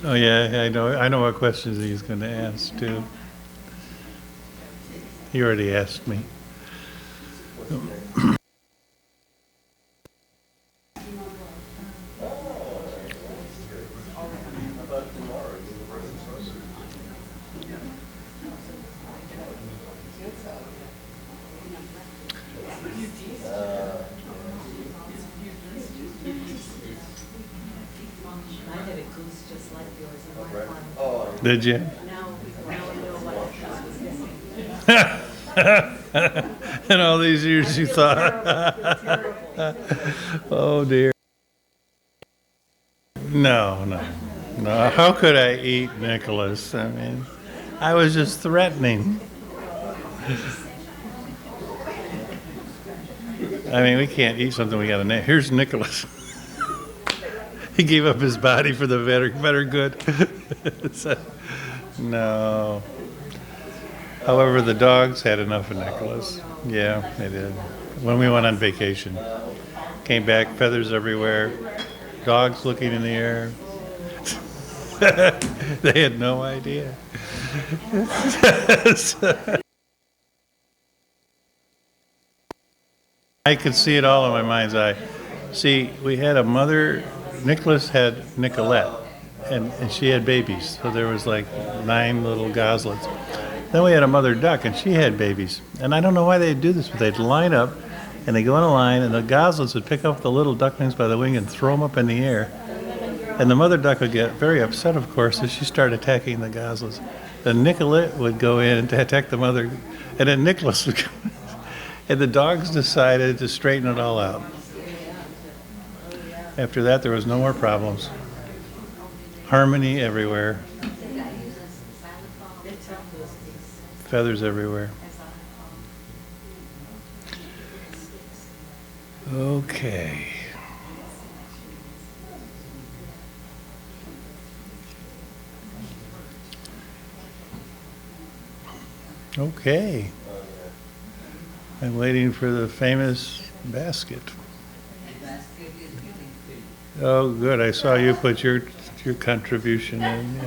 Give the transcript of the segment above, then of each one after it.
Oh yeah, I know what questions he's going to ask too. He already asked me. Did you? In all these years you thought, oh dear. No. How could I eat Nicholas? I mean, I was just threatening. I mean, we can't eat something we got to name. Here's Nicholas. He gave up his body for the better good. So, no. However, the dogs had enough of Nicholas. Yeah, they did. When we went on vacation, came back, feathers everywhere, dogs looking in the air. They had no idea. I could see it all in my mind's eye. See, we had a mother. Nicholas had Nicolette, and she had babies. So there was like 9 little goslets. Then we had a mother duck, and she had babies. And I don't know why they'd do this, but they'd line up, and they'd go in a line, and the goslets would pick up the little ducklings by the wing and throw them up in the air. And the mother duck would get very upset, of course, as she started attacking the goslets. Then Nicolette would go in and attack the mother, and then Nicholas would come. And the dogs decided to straighten it all out. After that, there was no more problems. Harmony everywhere. Feathers everywhere. Okay. Okay. I'm waiting for the famous basket. Oh, good. I saw you put your contribution in.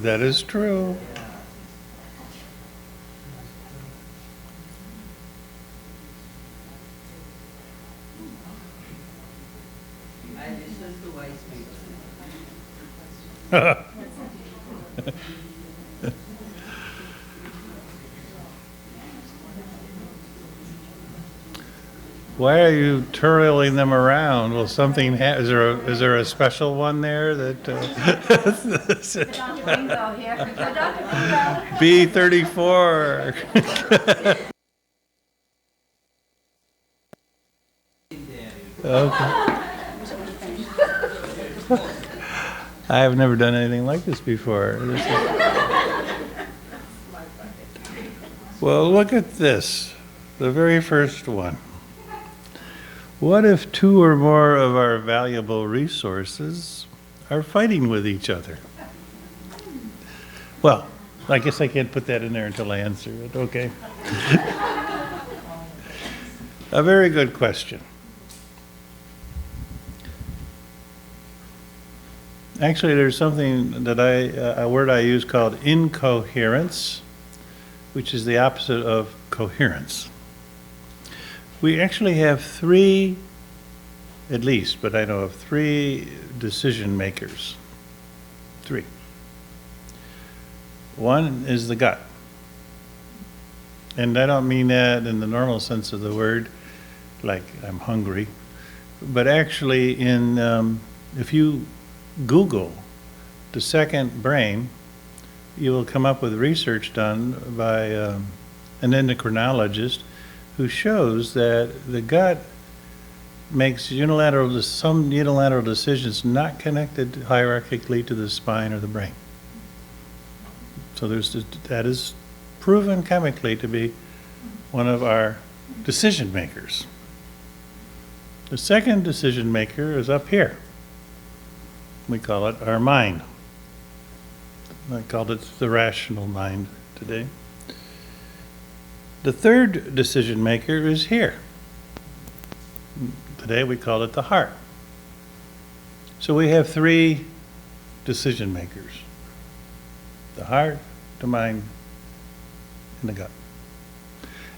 That is true. Why are you twirling them around? Will something is there a special one there that B34? Okay. I have never done anything like this before. Well, look at this, the very first one. What if 2 or more of our valuable resources are fighting with each other? Well, I guess I can't put that in there until I answer it, okay? A very good question. Actually, there's something that a word I use called incoherence, which is the opposite of coherence. We actually have 3, at least, but I know of 3 decision makers. 3. One is the gut. And I don't mean that in the normal sense of the word, like I'm hungry, but actually if you Google the second brain, you will come up with research done by an endocrinologist who shows that the gut makes some unilateral decisions not connected hierarchically to the spine or the brain. So that is proven chemically to be one of our decision makers. The second decision maker is up here. We call it our mind. I called it the rational mind today. The third decision maker is here. Today we call it the heart. So we have three decision makers: the heart, the mind, and the gut.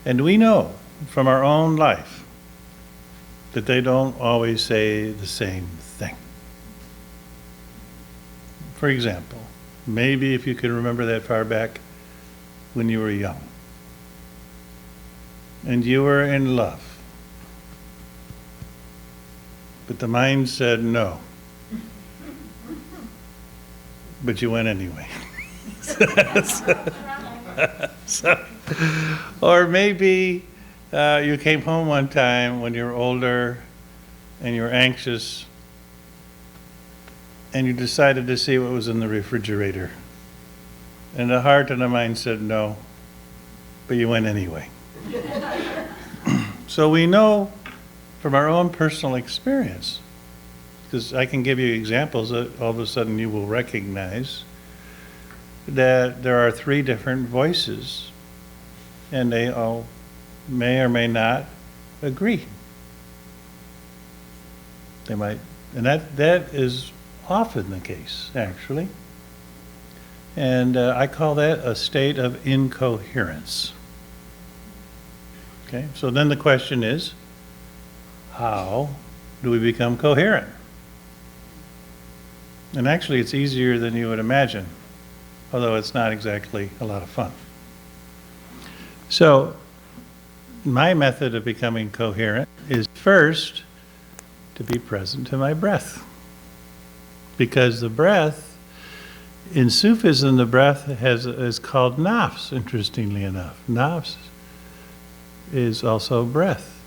And we know from our own life that they don't always say the same thing. For example, maybe if you can remember that far back when you were young and you were in love, but the mind said no, but you went anyway. Or maybe you came home one time when you were older and you were anxious and you decided to see what was in the refrigerator. And the heart and the mind said no, but you went anyway. So we know from our own personal experience, because I can give you examples that all of a sudden you will recognize, that there are three different voices, and they all may or may not agree. They might, and that is often the case, actually. And I call that a state of incoherence. Okay, so then the question is, how do we become coherent? And actually it's easier than you would imagine, although it's not exactly a lot of fun. So my method of becoming coherent is first to be present to my breath. Because the breath, in Sufism, the breath is called NAFS, interestingly enough. NAFS is also breath,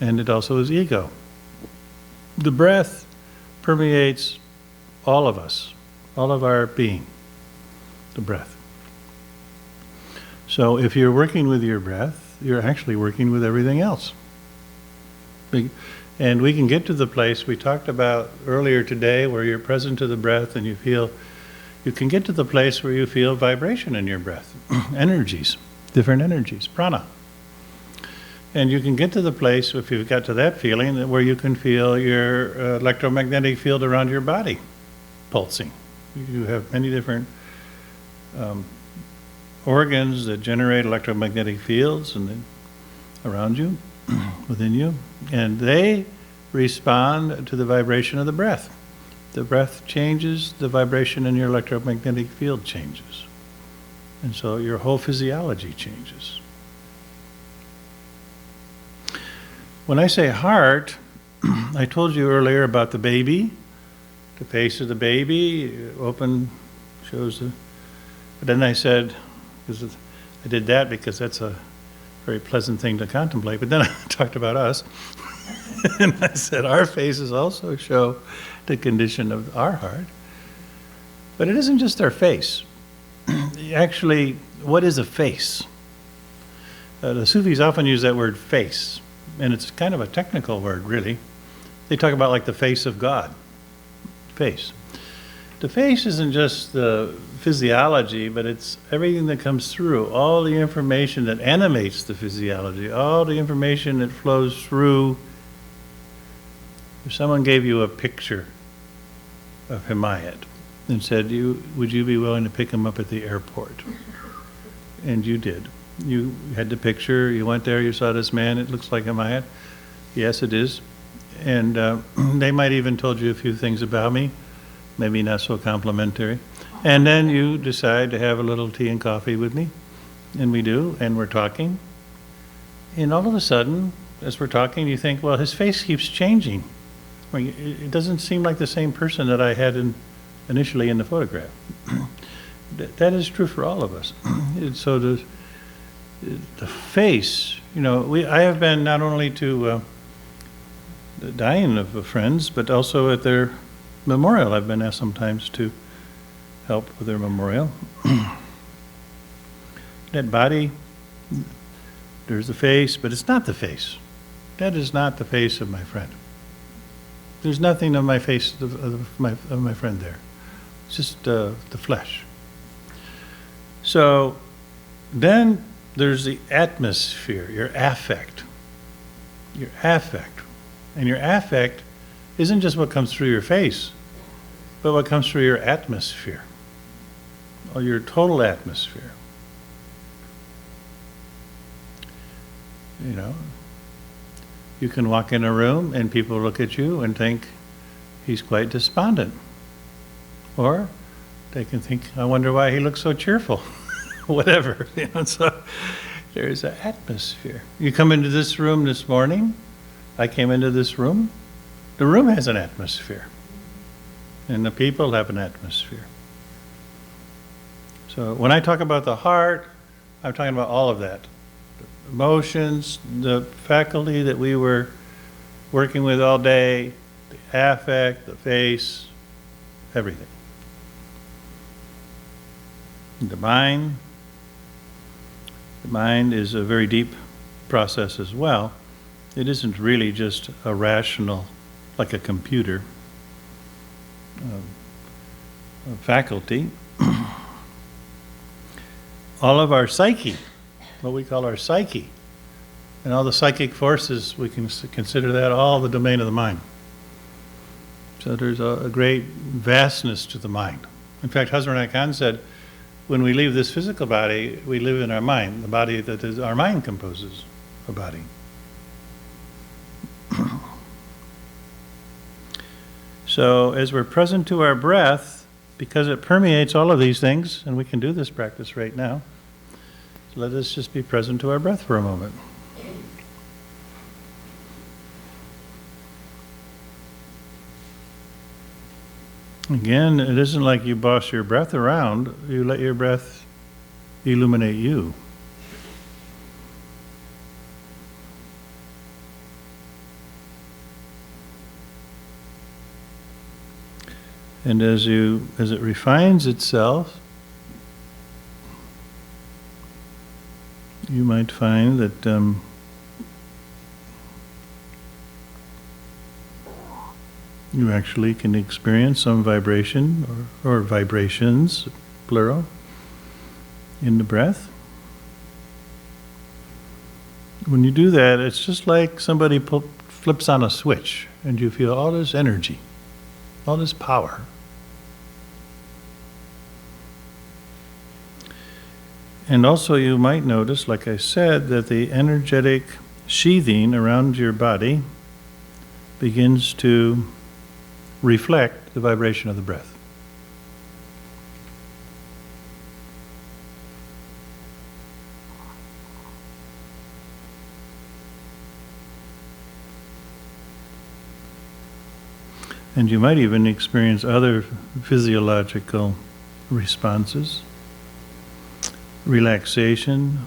and it also is ego. The breath permeates all of us, all of our being, the breath. So if you're working with your breath, you're actually working with everything else. And we can get to the place we talked about earlier today where you're present to the breath and you can get to the place where you feel vibration in your breath, energies, different energies, prana. And you can get to the place, if you've got to that feeling, where you can feel your electromagnetic field around your body pulsing. You have many different organs that generate electromagnetic fields and then around you, within you, and they respond to the vibration of the breath. The breath changes, the vibration in your electromagnetic field changes. And so your whole physiology changes. When I say heart, I told you earlier about the baby, the face of the baby, open, shows the, but then I said, because I did that because that's a very pleasant thing to contemplate, but then I talked about us, and I said our faces also show the condition of our heart. But it isn't just our face. Actually, what is a face? The Sufis often use that word face, and it's kind of a technical word, really. They talk about like the face of God, face. The face isn't just the physiology, but it's everything that comes through, all the information that animates the physiology, all the information that flows through. If someone gave you a picture of Himayat and said, would you be willing to pick him up at the airport? And you did. You had the picture, you went there, you saw this man, it looks like Himayat. Yes, it is. And they might even told you a few things about me, maybe not so complimentary. And then you decide to have a little tea and coffee with me, and we do, and we're talking. And all of a sudden, as we're talking, you think, well, his face keeps changing. It doesn't seem like the same person that I had initially in the photograph. That is true for all of us. So the face, I have been not only to the dying of friends, but also at their memorial. I've been asked sometimes to help with their memorial. That body, there's the face, but it's not the face. That is not the face of my friend. There's nothing of my face of my friend there. It's just the flesh. So then there's the atmosphere, your affect. Your affect. And your affect isn't just what comes through your face, but what comes through your atmosphere, or your total atmosphere. You know, you can walk in a room and people look at you and think he's quite despondent. Or they can think, I wonder why he looks so cheerful. Whatever. You know, so there's an atmosphere. You come into this room this morning, I came into this room, the room has an atmosphere. And the people have an atmosphere. So when I talk about the heart, I'm talking about all of that. The emotions, the faculty that we were working with all day, the affect, the face, everything. The mind is a very deep process as well. It isn't really just a rational, like a computer, a faculty. All of our psyche, what we call our psyche, and all the psychic forces, we can consider that all the domain of the mind. So there's a great vastness to the mind. In fact, Hazrat Khan said, when we leave this physical body, we live in our mind, the body that is our mind composes a body. So as we're present to our breath, because it permeates all of these things, and we can do this practice right now, let us just be present to our breath for a moment. Again, it isn't like you boss your breath around, you let your breath illuminate you. And as it refines itself, you might find that you actually can experience some vibration or vibrations, plural, in the breath. When you do that, it's just like somebody flips on a switch and you feel all this energy, all this power. And also you might notice, like I said, that the energetic sheathing around your body begins to reflect the vibration of the breath. And you might even experience other physiological responses. Relaxation,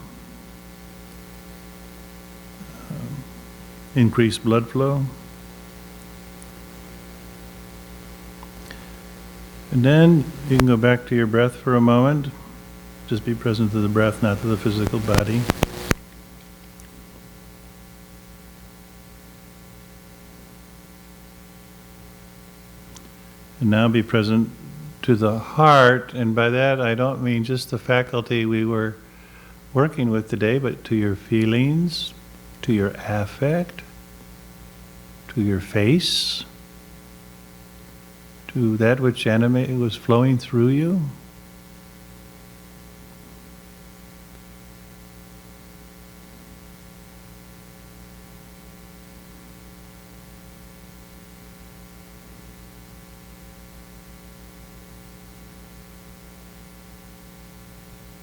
increased blood flow. And then you can go back to your breath for a moment. Just be present to the breath, not to the physical body. And now be present to the heart, and by that I don't mean just the faculty we were working with today, but to your feelings, to your affect, to your face, to that which was flowing through you.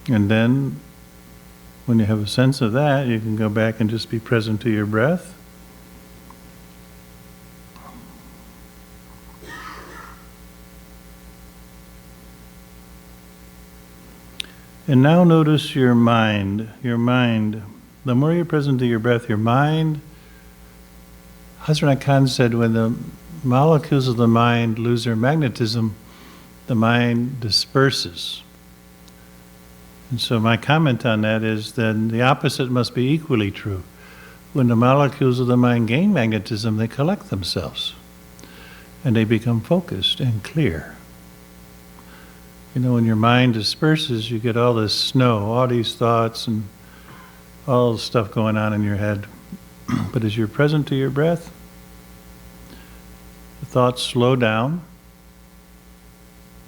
And then, when you have a sense of that, you can go back and just be present to your breath. And now notice your mind. Your mind, the more you're present to your breath, your mind Hazrat Khan said, when the molecules of the mind lose their magnetism, the mind disperses. And so my comment on that is then the opposite must be equally true. When the molecules of the mind gain magnetism, they collect themselves and they become focused and clear. You know, when your mind disperses, you get all this snow, all these thoughts and all the stuff going on in your head. But as you're present to your breath, the thoughts slow down.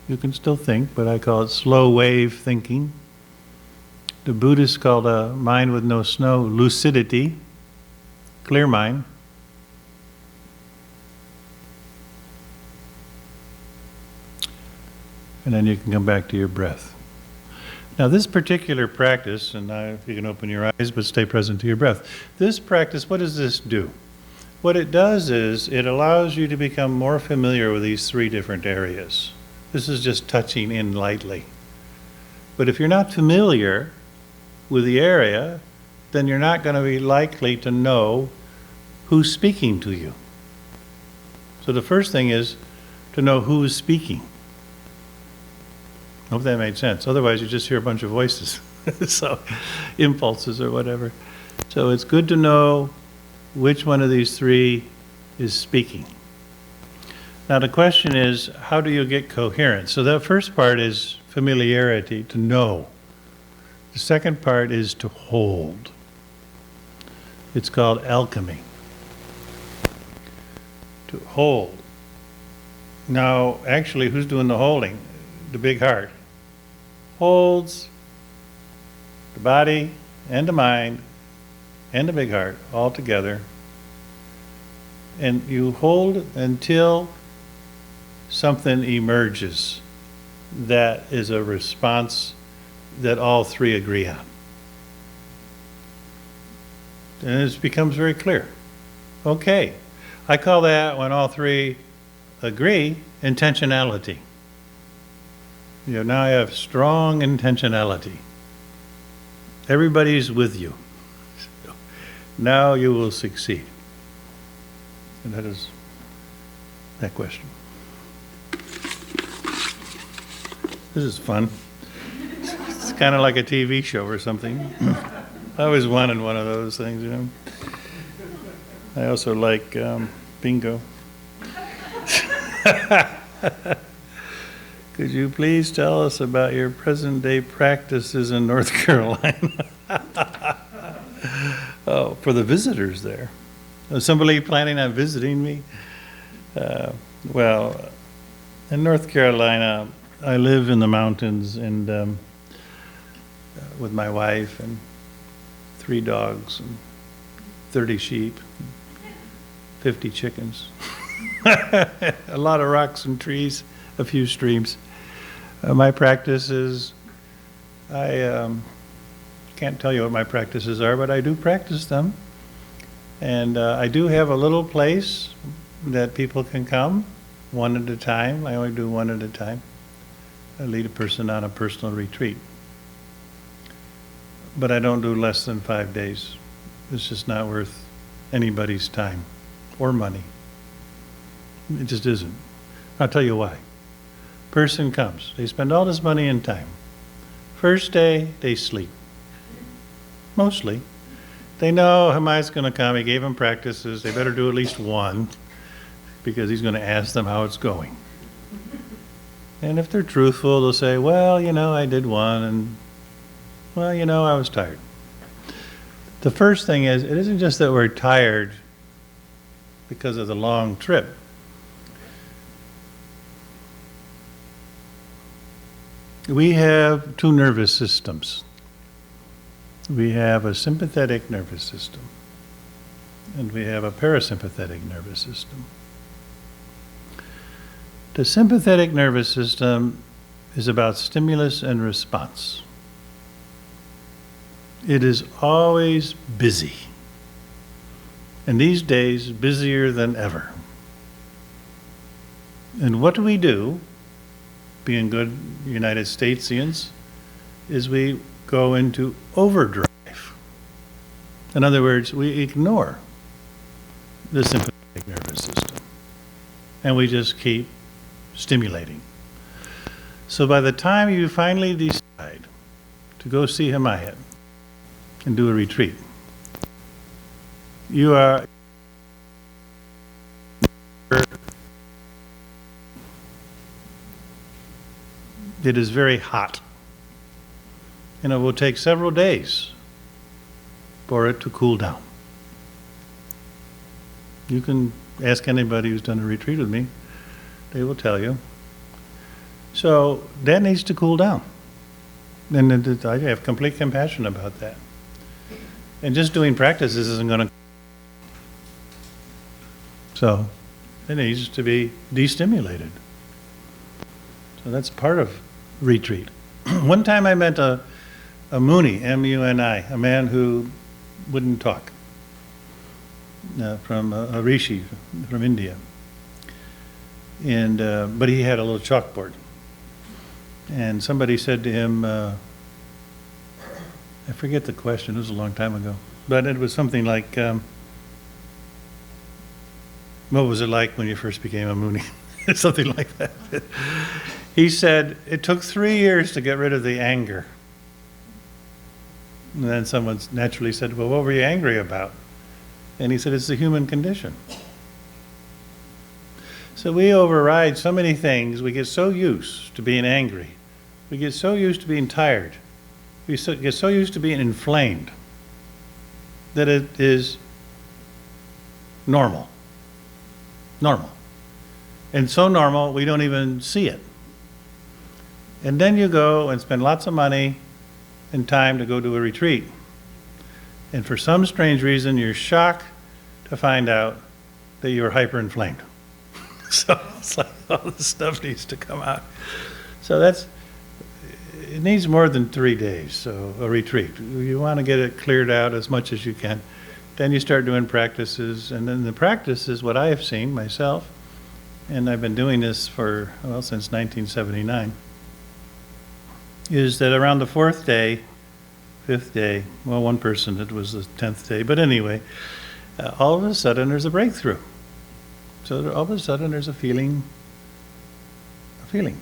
You can still think, but I call it slow wave thinking. The Buddhists call a mind with no snow lucidity, clear mind. And then you can come back to your breath. Now this particular practice, and now if you can open your eyes but stay present to your breath. This practice, what does this do? What it does is it allows you to become more familiar with these three different areas. This is just touching in lightly. But if you're not familiar with the area, then you're not going to be likely to know who's speaking to you. So the first thing is to know who's speaking. I hope that made sense. Otherwise, you just hear a bunch of voices, so impulses or whatever. So it's good to know which one of these three is speaking. Now the question is, how do you get coherent? So that first part is familiarity, to know. The second part is to hold. It's called alchemy. To hold. Now, actually, who's doing the holding? The big heart. Holds the body and the mind and the big heart all together. And you hold until something emerges that is a response that all three agree on. And it becomes very clear. Okay, I call that, when all three agree, intentionality. You know, now I have strong intentionality. Everybody's with you. Now you will succeed. And that is that question. This is fun. It's kind of like a TV show or something. I always wanted one of those things, you know. I also like bingo. Could you please tell us about your present-day practices in North Carolina? Oh, for the visitors there. Is somebody planning on visiting me? Well, in North Carolina, I live in the mountains and with my wife and 3 dogs and 30 sheep, 50 chickens, a lot of rocks and trees, a few streams. My practice is, I can't tell you what my practices are, but I do practice them. And I do have a little place that people can come one at a time. I only do one at a time. I lead a person on a personal retreat. But I don't do less than 5 days. It's just not worth anybody's time or money. It just isn't. I'll tell you why. Person comes. They spend all this money and time. First day, they sleep. Mostly. They know Himayat's going to come. He gave them practices. They better do at least one because he's going to ask them how it's going. And if they're truthful, they'll say, well, you know, I did one, and, well, you know, I was tired. The first thing is, it isn't just that we're tired because of the long trip. We have 2 nervous systems. We have a sympathetic nervous system, and we have a parasympathetic nervous system. The sympathetic nervous system is about stimulus and response. It is always busy, and these days busier than ever. And what do? Being good United Statesians, is we go into overdrive. In other words, we ignore the sympathetic And we just keep stimulating. So by the time you finally decide to go see Himayat and do a retreat, you are it is very hot. And it will take several days for it to cool down. You can ask anybody who's done a retreat with me, they will tell you. So that needs to cool down. And I have complete compassion about that. And just doing practices isn't going to. So it needs to be destimulated. So that's part of retreat. One time I met a Muni, M-U-N-I, a man who wouldn't talk, from a rishi from India. And but he had a little chalkboard. And somebody said to him, I forget the question, it was a long time ago, but it was something like, what was it like when you first became a Muni? Something like that. He said, it took 3 years to get rid of the anger. And then someone naturally said, well, what were you angry about? And he said, it's the human condition. So we override so many things. We get so used to being angry. We get so used to being tired. We get so used to being inflamed that it is normal. Normal. And so normal, we don't even see it. And then you go and spend lots of money and time to go to a retreat. And for some strange reason, you're shocked to find out that you're hyperinflamed. So it's like all this stuff needs to come out. So it needs more than 3 days, so a retreat. You want to get it cleared out as much as you can. Then you start doing practices, and then the practice is what I have seen myself, and I've been doing this for, well, since 1979, is that around the 4th day, 5th day, well, one person, it was the 10th day, but anyway, all of a sudden there's a breakthrough. So all of a sudden there's a feeling. It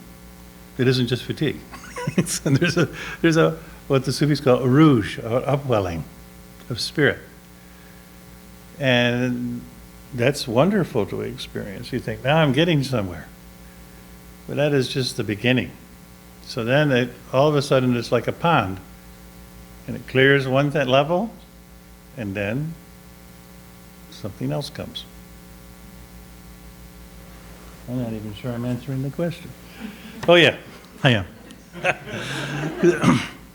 isn't just fatigue. And there's a what the Sufis call a rouge, an upwelling of spirit. And that's wonderful to experience. You think, now I'm getting somewhere. But that is just the beginning. So then all of a sudden it's like a pond. And it clears one level, and then something else comes. I'm not even sure I'm answering the question. Oh yeah, I am.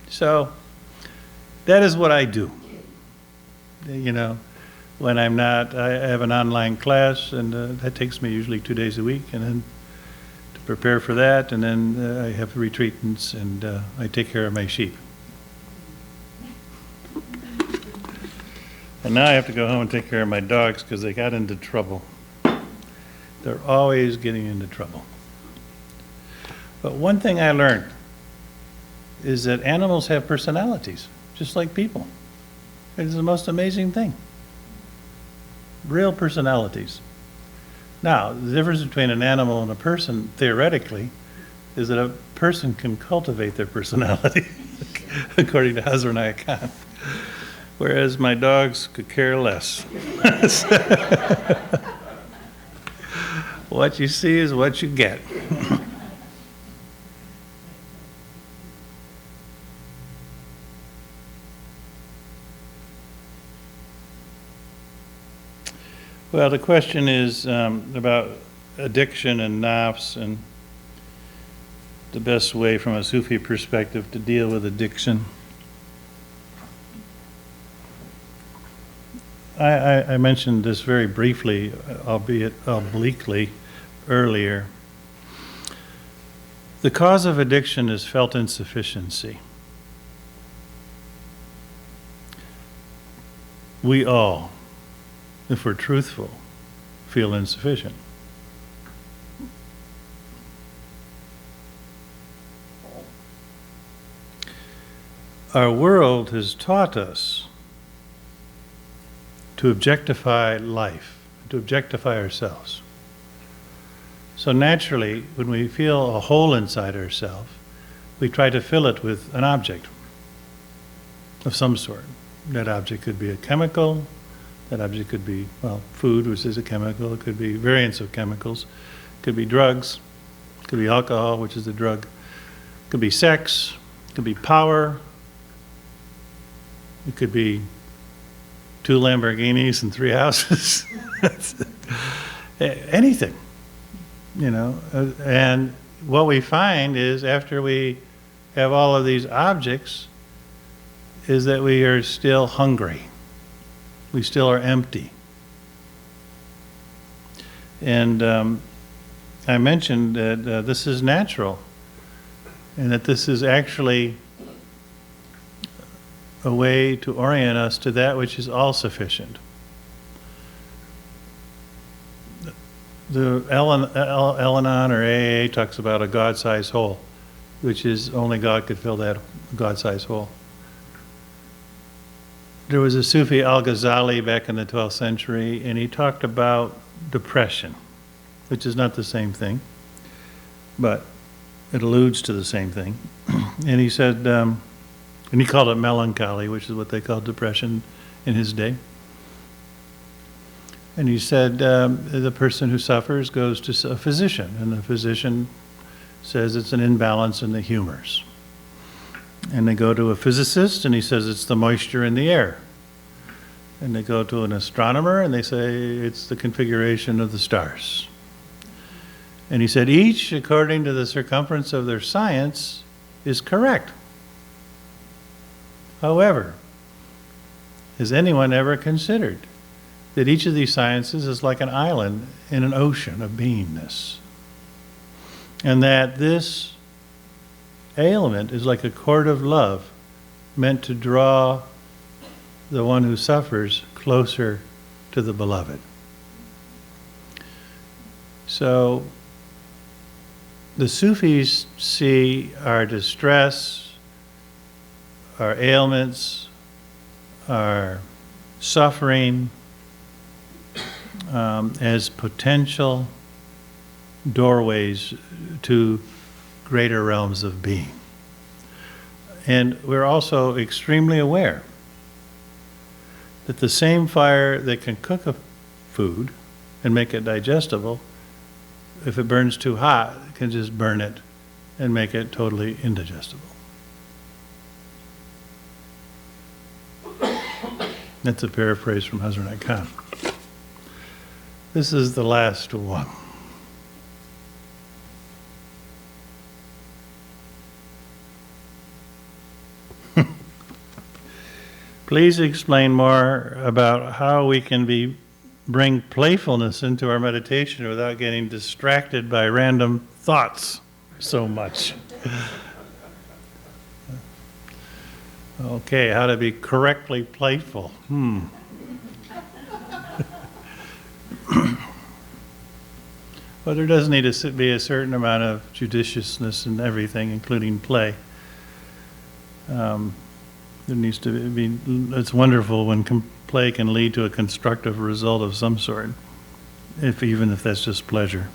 So that is what I do. You know, when I'm not, I have an online class, and that takes me usually 2 days a week, and then to prepare for that, and then I have retreatants, and I take care of my sheep. And now I have to go home and take care of my dogs because they got into trouble. They're always getting into trouble. But one thing I learned is that animals have personalities, just like people. It's the most amazing thing. Real personalities. Now, the difference between an animal and a person, theoretically, is that a person can cultivate their personality, according to Hazarnaya Khan, whereas my dogs could care less. What you see is what you get. Well, the question is about addiction and NAFS and the best way from a Sufi perspective to deal with addiction. I mentioned this very briefly, albeit obliquely, earlier. The cause of addiction is felt insufficiency. We all, if we're truthful, feel insufficient. Our world has taught us to objectify life, to objectify ourselves. So naturally, when we feel a hole inside ourselves, we try to fill it with an object of some sort. That object could be a chemical. That object could be, well, food, which is a chemical. It could be variants of chemicals. It could be drugs. It could be alcohol, which is a drug. It could be sex. It could be power. It could be 2 Lamborghinis and 3 houses. Anything, you know. And what we find is after we have all of these objects is that we are still hungry. We still are empty. And I mentioned that this is natural and that this is actually a way to orient us to that which is all-sufficient. The Al-Anon or AA talks about a God-sized hole, which is only God could fill that God-sized hole. There was a Sufi Al-Ghazali back in the 12th century, and he talked about depression, which is not the same thing, but it alludes to the same thing. And he said, and he called it melancholy, which is what they called depression in his day. And he said the person who suffers goes to a physician, and the physician says it's an imbalance in the humors. And they go to a physicist, and he says it's the moisture in the air. And they go to an astronomer, and they say it's the configuration of the stars. And he said each, according to the circumference of their science, is correct. However, has anyone ever considered that each of these sciences is like an island in an ocean of beingness? And that this ailment is like a cord of love meant to draw the one who suffers closer to the beloved. So the Sufis see our distress, our ailments, our suffering as potential doorways to greater realms of being. And we're also extremely aware that the same fire that can cook a food and make it digestible, if it burns too hot, it can just burn it and make it totally indigestible. That's a paraphrase from Hazrat Khan. This is the last one. Please explain more about how we can bring playfulness into our meditation without getting distracted by random thoughts so much. Okay, how to be correctly playful. Well, there does need to be a certain amount of judiciousness in everything, including play. There needs to be, it's wonderful when play can lead to a constructive result of some sort, even if that's just pleasure.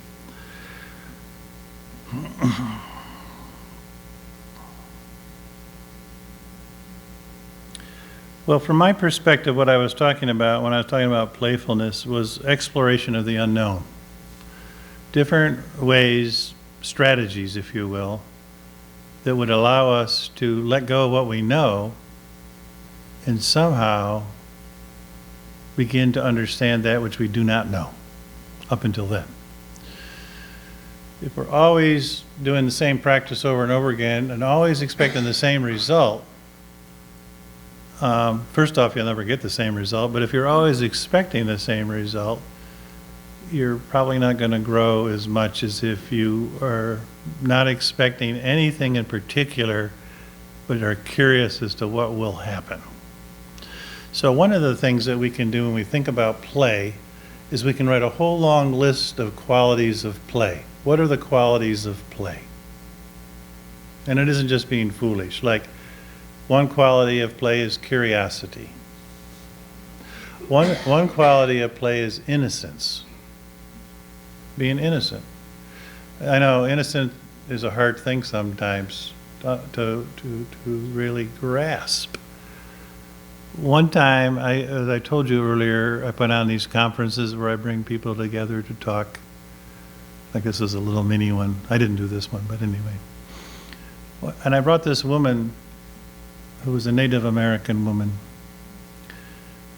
Well, from my perspective, what I was talking about when I was talking about playfulness was exploration of the unknown. Different ways, strategies, if you will, that would allow us to let go of what we know and somehow begin to understand that which we do not know up until then. If we're always doing the same practice over and over again and always expecting the same result, first off, you'll never get the same result, but if you're always expecting the same result, you're probably not going to grow as much as if you are not expecting anything in particular, but are curious as to what will happen. So one of the things that we can do when we think about play is we can write a whole long list of qualities of play. What are the qualities of play? And it isn't just being foolish. Like, one quality of play is curiosity. One quality of play is innocence. Being innocent. I know innocent is a hard thing sometimes to really grasp. One time, as I told you earlier, I put on these conferences where I bring people together to talk. I guess this is a little mini one. I didn't do this one, but anyway. And I brought this woman who was a Native American woman.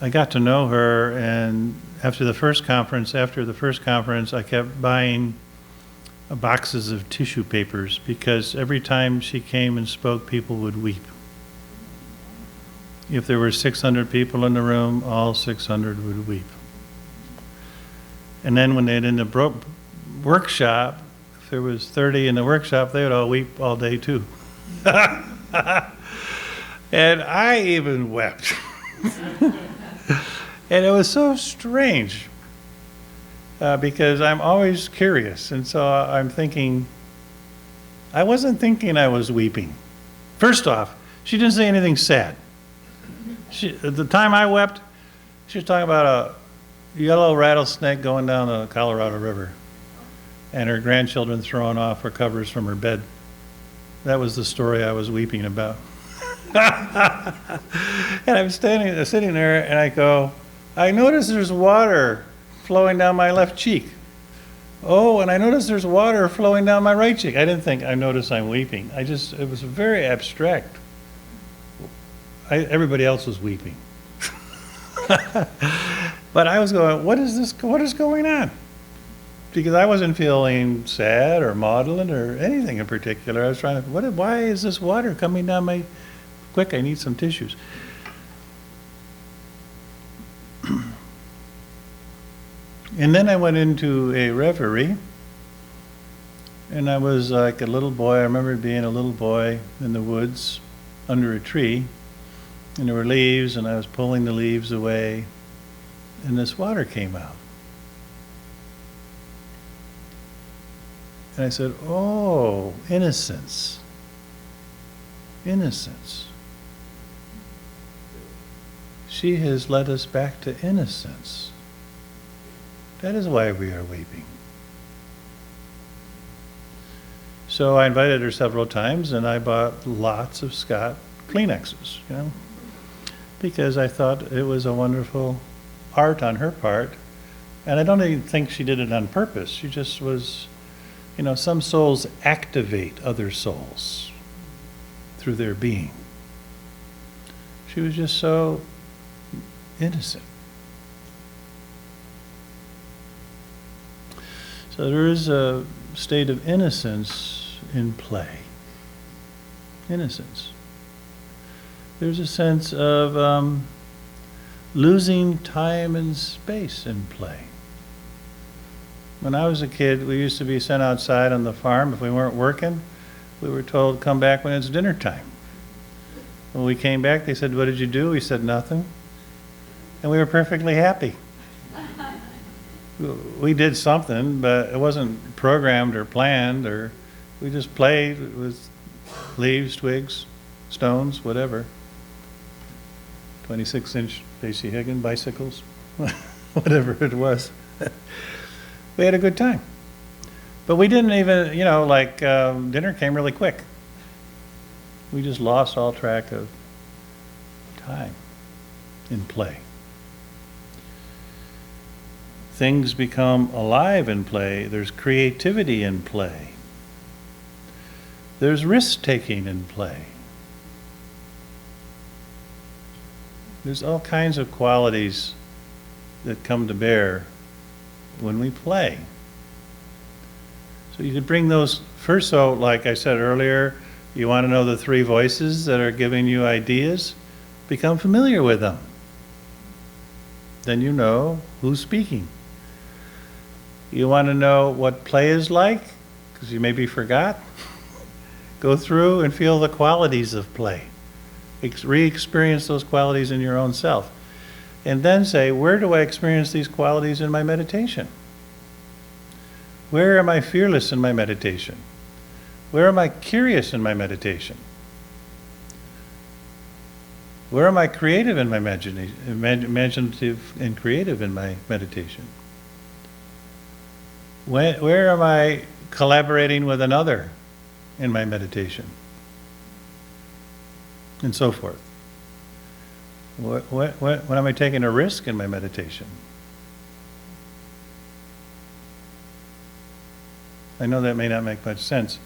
I got to know her, and after the first conference, I kept buying boxes of tissue papers because every time she came and spoke, people would weep. If there were 600 people in the room, all 600 would weep. And then when they'd in the workshop, if there was 30 in the workshop, they would all weep all day too. And I even wept. And it was so strange because I'm always curious. And so I'm thinking, I wasn't thinking I was weeping. First off, she didn't say anything sad. At the time I wept, she was talking about a yellow rattlesnake going down the Colorado River and her grandchildren throwing off her covers from her bed. That was the story I was weeping about. And I'm sitting there, and I go, I notice there's water flowing down my left cheek. Oh, and I notice there's water flowing down my right cheek. I didn't think I noticed I'm weeping. It was very abstract. Everybody else was weeping. But I was going, what is going on? Because I wasn't feeling sad or maudlin or anything in particular. I was trying to, why is this water coming down my, quick, I need some tissues. And then I went into a reverie, and I was like a little boy. I remember being a little boy in the woods under a tree, and there were leaves, and I was pulling the leaves away, and this water came out. And I said, oh, innocence. Innocence. She has led us back to innocence. That is why we are weeping. So I invited her several times, and I bought lots of Scott Kleenexes, because I thought it was a wonderful art on her part. And I don't even think she did it on purpose. She just was, some souls activate other souls through their being. She was just so innocent. So there is a state of innocence in play. Innocence. There's a sense of losing time and space in play. When I was a kid, we used to be sent outside on the farm. If we weren't working, we were told, come back when it's dinner time. When we came back, they said, what did you do? We said, nothing. And we were perfectly happy. We did something, but it wasn't programmed or planned, or we just played with leaves, twigs, stones, whatever. 26-inch J.C. Higgin bicycles, whatever it was. We had a good time. But we didn't even, dinner came really quick. We just lost all track of time in play. Things become alive in play. There's creativity in play. There's risk-taking in play. There's all kinds of qualities that come to bear when we play. So you could bring those first. So like I said earlier, you want to know the three voices that are giving you ideas? Become familiar with them. Then you know who's speaking. You want to know what play is like? Because you maybe forgot. Go through and feel the qualities of play. Re-experience those qualities in your own self. And then say, where do I experience these qualities in my meditation? Where am I fearless in my meditation? Where am I curious in my meditation? Where am I creative in my imaginative and creative in my meditation? Where am I collaborating with another in my meditation, and so forth? When am I taking a risk in my meditation? I know that may not make much sense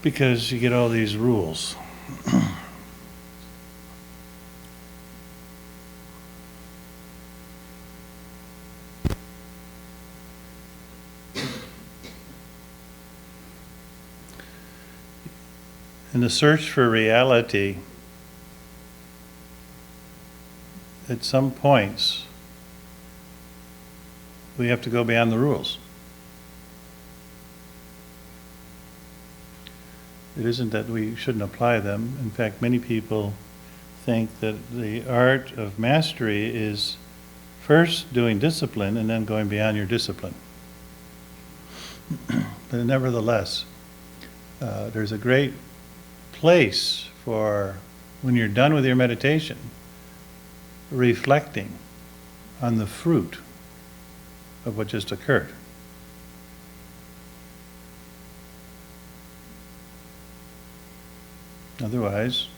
because you get all these rules. In the search for reality, at some points, we have to go beyond the rules. It isn't that we shouldn't apply them. In fact, many people think that the art of mastery is first doing discipline and then going beyond your discipline. But nevertheless, there's a great place for, when you're done with your meditation, reflecting on the fruit of what just occurred. Otherwise,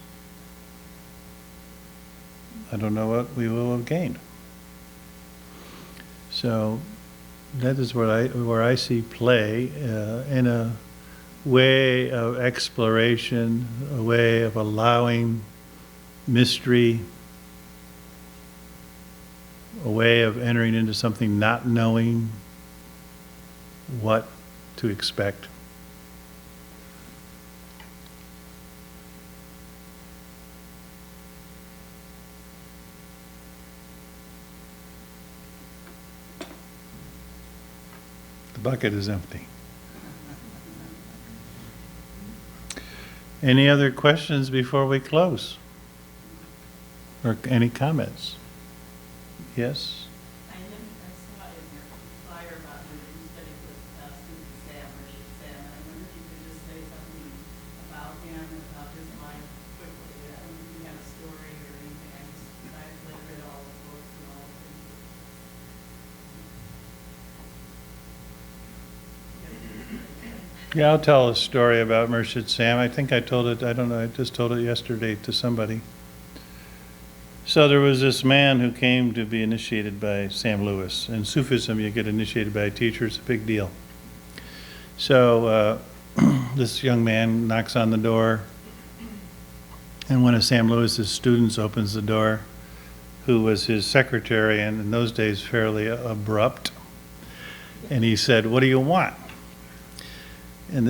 I don't know what we will have gained. So that is where I see play in a way of exploration, a way of allowing mystery, a way of entering into something not knowing what to expect. The bucket is empty. Any other questions before we close? Or any comments? Yes? I saw in your flyer about you that you studied with Sufi Sam, and I wonder if you could just say something about him, about his life quickly. I don't know if you have a story or anything. I've read all the books and all the things. Yeah, I'll tell a story about Murshid Sam. I think I told it, I don't know, I just told it yesterday to somebody. So there was this man who came to be initiated by Sam Lewis. In Sufism, you get initiated by a teacher, it's a big deal. So this young man knocks on the door, and one of Sam Lewis's students opens the door, who was his secretary, and in those days fairly abrupt. And he said, "What do you want?" And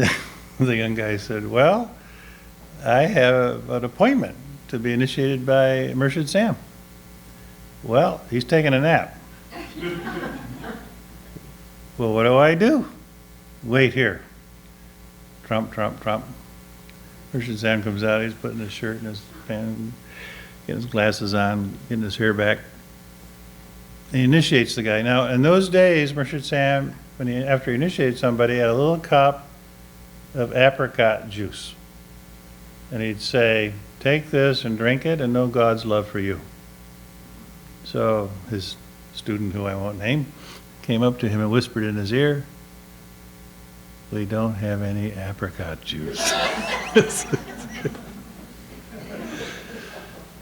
the young guy said, "Well, I have an appointment to be initiated by Murshid Sam." "Well, he's taking a nap." "Well, what do I do?" "Wait here." Trump, trump, trump. Murshid Sam comes out, he's putting his shirt and his pants, getting his glasses on, getting his hair back. He initiates the guy. Now, in those days, Murshid Sam, after he initiated somebody, had a little cup of apricot juice. And he'd say, "Take this and drink it and know God's love for you." So his student, who I won't name, came up to him and whispered in his ear, "We don't have any apricot juice."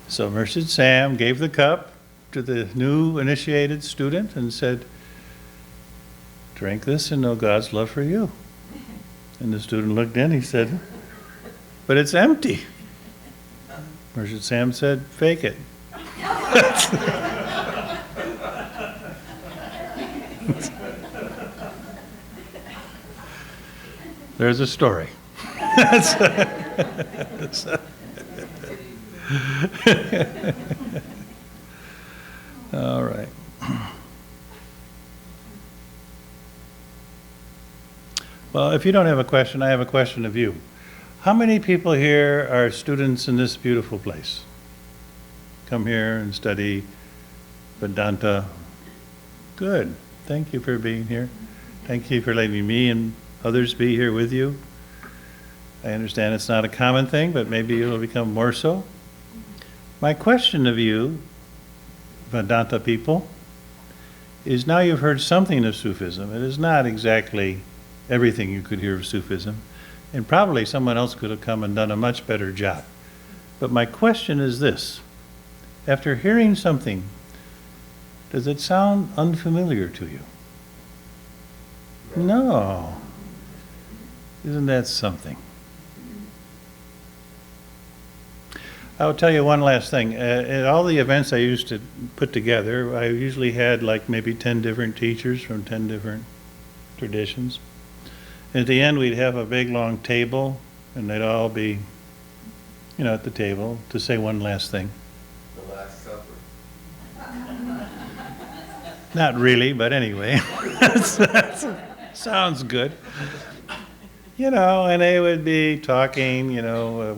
So Murshid Sam gave the cup to the new initiated student and said, "Drink this and know God's love for you." And the student looked in, he said, "But it's empty." Murshid Sam said, "Fake it." There's a story. All right. Well, if you don't have a question, I have a question of you. How many people here are students in this beautiful place? Come here and study Vedanta. Good. Thank you for being here. Thank you for letting me and others be here with you. I understand it's not a common thing, but maybe it'll become more so. My question of you, Vedanta people, is now you've heard something of Sufism. It is not exactly everything you could hear of Sufism, and probably someone else could have come and done a much better job. But my question is this: after hearing something, does it sound unfamiliar to you? No. Isn't that something? I'll tell you one last thing. At all the events I used to put together, I usually had like maybe 10 different teachers from 10 different traditions. At the end, we'd have a big long table, and they'd all be, at the table to say one last thing. The Last Supper. Not really, but anyway. Sounds good. And they would be talking,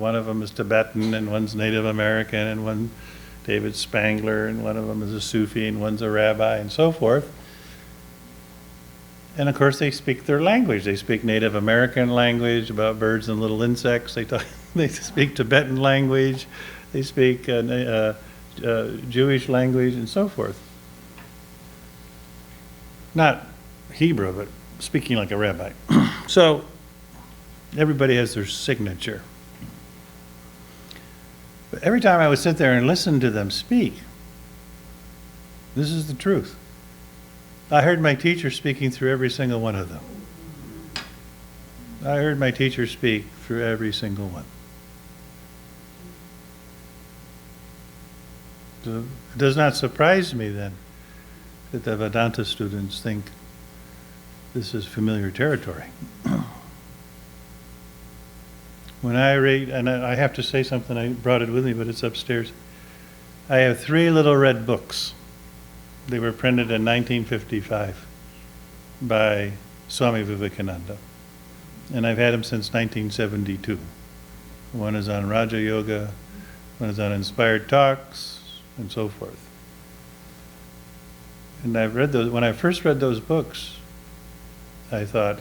one of them is Tibetan, and one's Native American, and one David Spangler, and one of them is a Sufi, and one's a rabbi, and so forth. And of course, they speak their language. They speak Native American language about birds and little insects. They speak Tibetan language. They speak Jewish language, and so forth. Not Hebrew, but speaking like a rabbi. So everybody has their signature. But every time I would sit there and listen to them speak, this is the truth. I heard my teacher speaking through every single one of them. I heard my teacher speak through every single one. So it does not surprise me then that the Vedanta students think this is familiar territory. When I read, and I have to say something, I brought it with me, but it's upstairs. I have 3 little red books. They were printed in 1955 by Swami Vivekananda. And I've had them since 1972. One is on Raja Yoga, one is on inspired talks, and so forth. And I've read those. When I first read those books, I thought,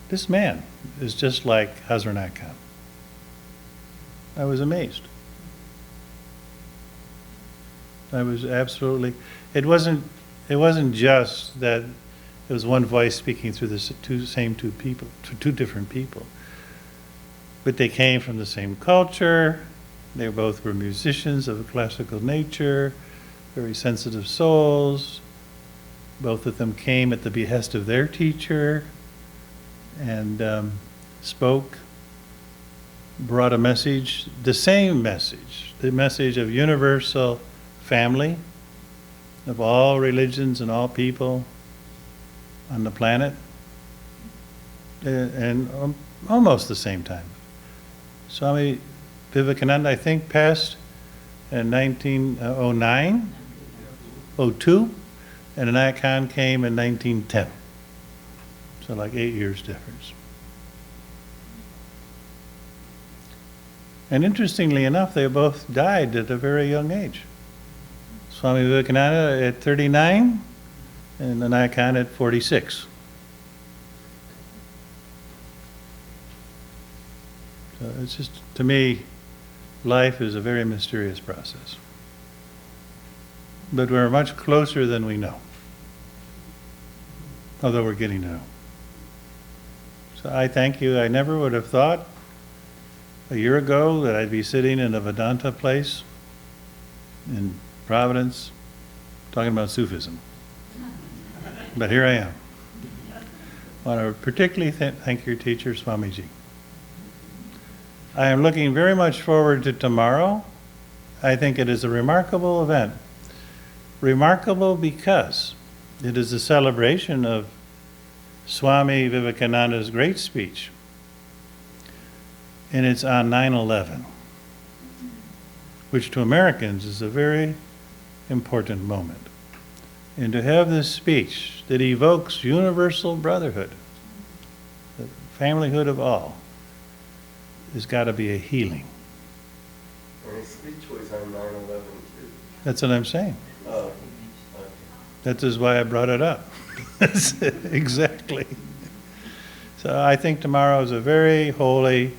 this man is just like Hazrat Khan. I was amazed. I was absolutely. It wasn't just that it was one voice speaking through the two people, two different people, but they came from the same culture. They both were musicians of a classical nature, very sensitive souls. Both of them came at the behest of their teacher and spoke, brought a message, the same message, the message of universal family, of all religions and all people on the planet, and almost the same time. Swami Vivekananda, I think, passed in 1909, 02, and Inayat Khan came in 1910. So like 8 years difference. And interestingly enough, they both died at a very young age. Swami Vivekananda at 39 and Inayat Khan at 46. So it's just, to me, life is a very mysterious process. But we're much closer than we know, although we're getting to know. So I thank you. I never would have thought a year ago that I'd be sitting in a Vedanta place in Providence talking about Sufism. But here I am. I want to particularly thank your teacher, Swamiji. I am looking very much forward to tomorrow. I think it is a remarkable event. Remarkable because it is a celebration of Swami Vivekananda's great speech. And it's on 9/11, which to Americans is a very important moment. And to have this speech that evokes universal brotherhood, the familyhood of all, has got to be a healing. And his speech was on 9/11 too. That's what I'm saying. Oh, okay. That is why I brought it up. Exactly. So I think tomorrow is a very holy,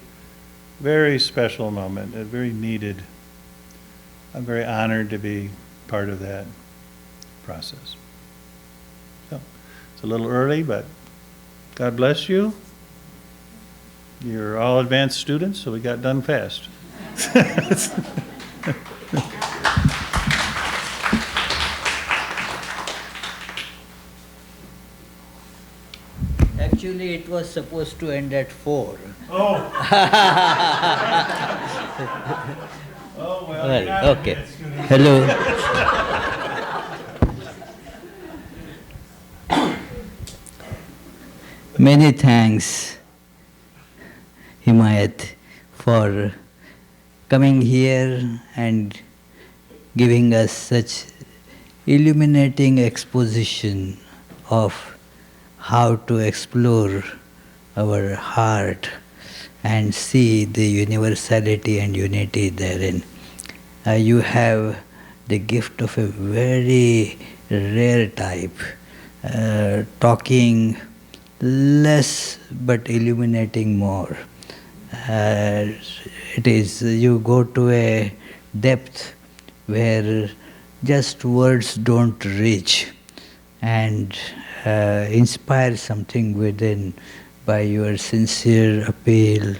very special moment, a very needed. I'm very honored to be part of that process. So it's a little early, but God bless you. You're all advanced students, so we got done fast. Actually, it was supposed to end at 4. Oh. Oh, well, you're not Well, an okay. advanced student. Hello. Many thanks, Himayat, for coming here and giving us such illuminating exposition of how to explore our heart and see the universality and unity therein. You have the gift of a very rare type, talking less but illuminating more. It is, you go to a depth where just words don't reach, and inspire something within by your sincere appeal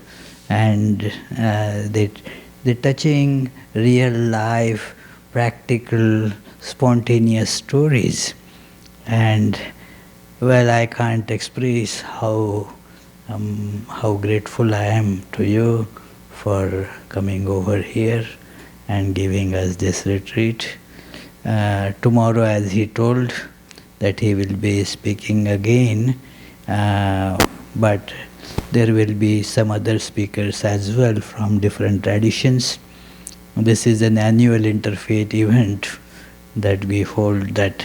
and the touching real life, practical, spontaneous stories. And well, I can't express how grateful I am to you for coming over here and giving us this retreat. Tomorrow, as he told, that he will be speaking again, but there will be some other speakers as well from different traditions. This is an annual interfaith event that we hold that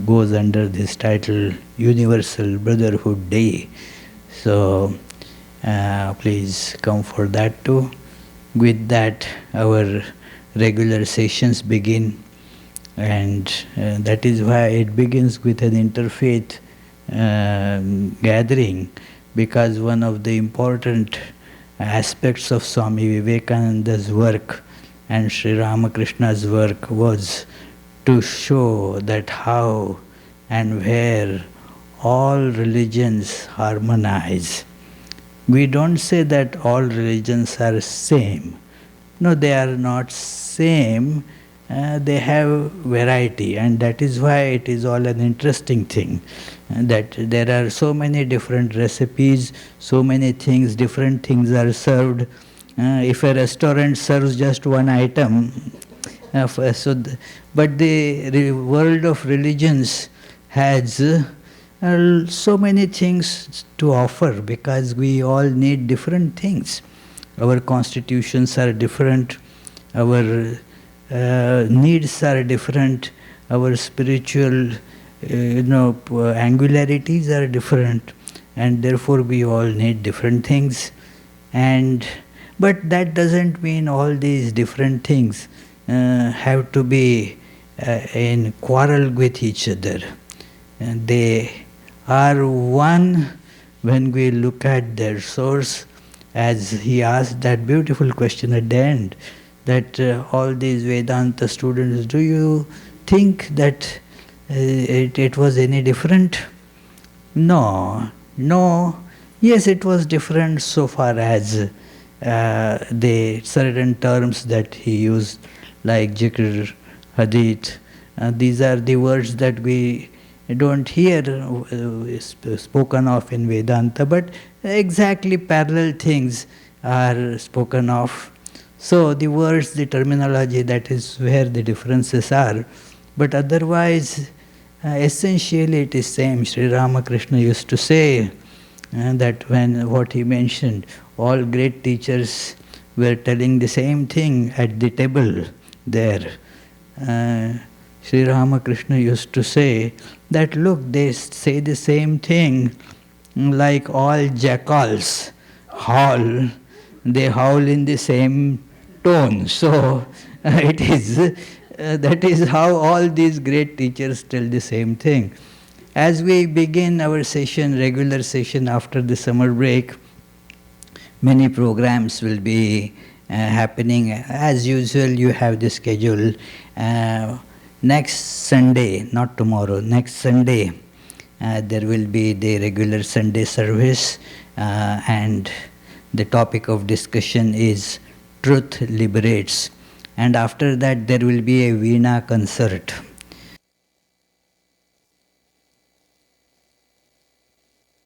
goes under this title Universal Brotherhood Day. So please come for that too. With that, our regular sessions begin, and that is why it begins with an interfaith gathering, because one of the important aspects of Swami Vivekananda's work and Sri Ramakrishna's work was to show that how and where all religions harmonize. We don't say that all religions are same. No, they are not same. They have variety, and that is why it is all an interesting thing. That there are so many different recipes, so many things, different things are served. If a restaurant serves just one item, but the world of religions has so many things to offer, because we all need different things. Our constitutions are different, our needs are different, our spiritual angularities are different, and therefore we all need different things. But that doesn't mean all these different things have to be in quarrel with each other. They are one when we look at their source, as he asked that beautiful question at the end, that all these Vedanta students, do you think that it was any different? No. Yes, it was different so far as the certain terms that he used, like jikr, hadith. These are the words that we don't hear spoken of in Vedanta, but exactly parallel things are spoken of. So the words, the terminology, that is where the differences are. But otherwise, essentially it is same. Sri Ramakrishna used to say that when what he mentioned, all great teachers were telling the same thing at the table there. Sri Ramakrishna used to say that, look, they say the same thing like all jackals howl. They howl in the same tone. So it is that is how all these great teachers tell the same thing. As we begin our session, regular session after the summer break, many programs will be happening. As usual, you have the schedule. Next Sunday, not tomorrow, next Sunday, There will be the regular Sunday service, and the topic of discussion is Truth Liberates. And after that there will be a Veena concert.